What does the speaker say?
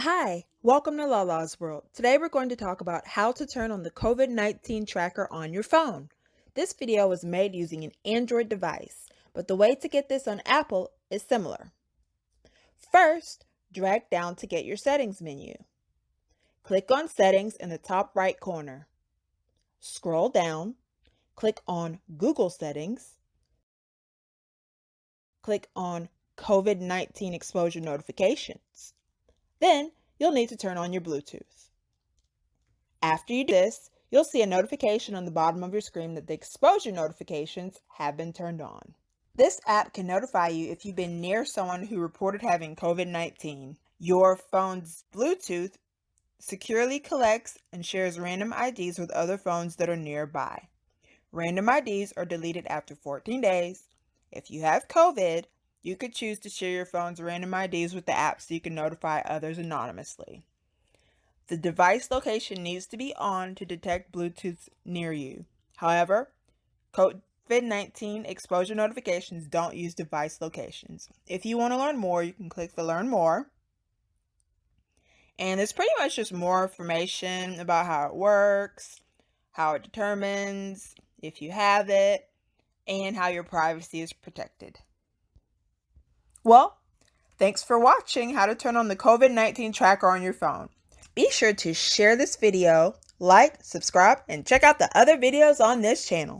Hi, welcome to Lalas World. Today we're going to talk about how to turn on the COVID-19 tracker on your phone. This video was made using an Android device, but the way to get this on Apple is similar. First, drag down to get your settings menu. Click on Settings in the top right corner. Scroll down, click on Google Settings, click on COVID-19 exposure notifications. Then you'll need to turn on your Bluetooth. After you do this, you'll see a notification on the bottom of your screen that the exposure notifications have been turned on. This app can notify you if you've been near someone who reported having COVID-19. Your phone's Bluetooth securely collects and shares random IDs with other phones that are nearby. Random IDs are deleted after 14 days. If you have COVID, you could choose to share your phone's random IDs with the app so you can notify others anonymously. The device location needs to be on to detect Bluetooth near you. However, COVID-19 exposure notifications don't use device locations. If you want to learn more, you can click the Learn More. And it's pretty much just more information about how it works, how it determines if you have it, and how your privacy is protected. Well, thanks for watching how to turn on the COVID-19 tracker on your phone. Be sure to share this video, like, subscribe, and check out the other videos on this channel.